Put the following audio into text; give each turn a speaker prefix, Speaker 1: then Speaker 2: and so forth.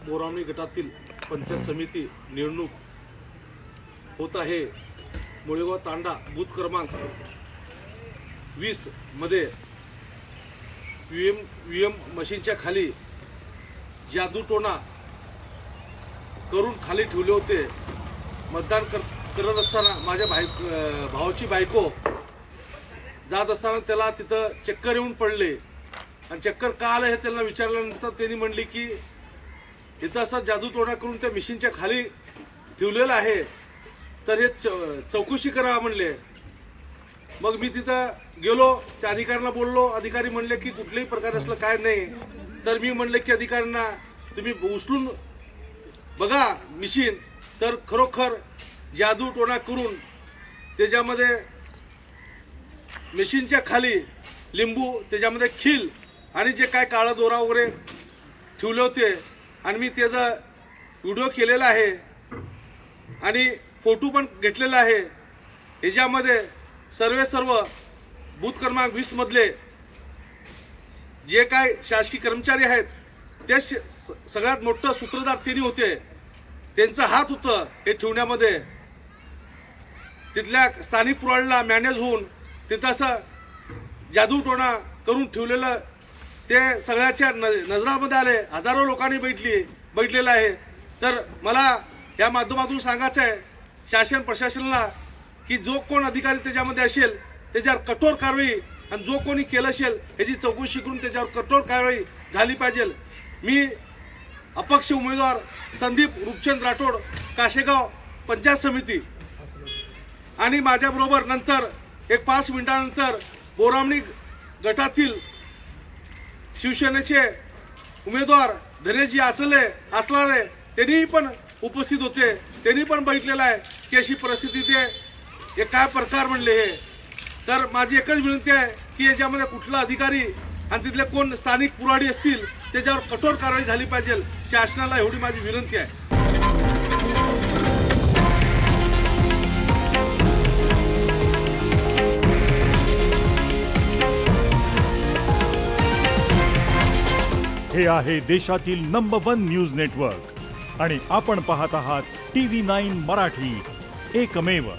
Speaker 1: बोरावणी गटातील पंचायत समिती निवडणूक होत आहे। मुळेगाव तांडा बूथ क्रमांक 20 मध्ये व्हीएम मशीनच्या खाली जादूटोणा करून खाली ठेवले होते। मतदान करत असताना माझ्या भावाची बायको जात असताना त्याला तिथं चक्कर येऊन पडले आणि चक्कर का आलं हे त्यांना विचारल्यानंतर त्यांनी म्हणली की इथं असा जादूटोणा करून त्या मशीनच्या खाली ठेवलेलं आहे, तर हे चौकशी करा म्हणले। मग मी तिथं गेलो, त्या अधिकाऱ्यांना बोललो। अधिकारी म्हणले की कुठल्याही प्रकार असलं काय नाही। तर मी म्हणले की अधिकाऱ्यांना तुम्ही उचलून बघा मशीन, तर खरोखर जादूटोणा करून त्याच्यामध्ये मशीनच्या खाली लिंबू, त्याच्यामध्ये खील आणि जे काय काळा दोरा वगैरे ठेवले होते आणि मी त्याचा व्हिडिओ केलेला आहे आणि फोटो पण घेतलेला आहे। याच्यामध्ये सर्व बूथ क्रमांक 20 मधले जे काय शासकीय कर्मचारी आहेत ते सगळ्यात मोठं सूत्रधार त्यांनी होते, त्यांचा हात होतं हे ठेवण्यामध्ये। तिथल्या स्थानिक पुराणाला मॅनेज होऊन तिथं असं जादूटोणा करून ठेवलेलं ते सगळ्याच्या नजरामध्ये आले। हजारो लोकांनी बैठलेलं आहे। तर मला या माध्यमातून सांगायचं आहे शासन प्रशासनाला की जो कोण अधिकारी त्याच्यामध्ये असेल त्याच्यावर कठोर कारवाई, आणि जो कोणी केलं असेल याची चौकशी करून त्याच्यावर कठोर कारवाई झाली पाहिजे। मी अपक्ष उमेदवार संदीप रूपचंद राठोड, काशेगाव पंचायत समिती, आणि माझ्याबरोबर नंतर एक 5 मिनिटानंतर बोरावणी गटातील शिवसेनेचे उमेदवार धनेशजी आचलारे त्यांनी पण उपस्थित होते। त्यांनी पण बैठलेला आहे की अशी परिस्थिती ते हे काय प्रकार म्हणले हे। तर माझी एकच विनंती आहे की याच्यामध्ये कुठला अधिकारी आणि तिथले कोण स्थानिक पुराडी असतील त्याच्यावर कठोर कारवाई झाली पाहिजे। शासनाला एवढी माझी विनंती आहे।
Speaker 2: हे आहे देशातील नंबर 1 न्यूज नेटवर्क आणि आपण पाहत आहात TV9 मराठी, एकमेव।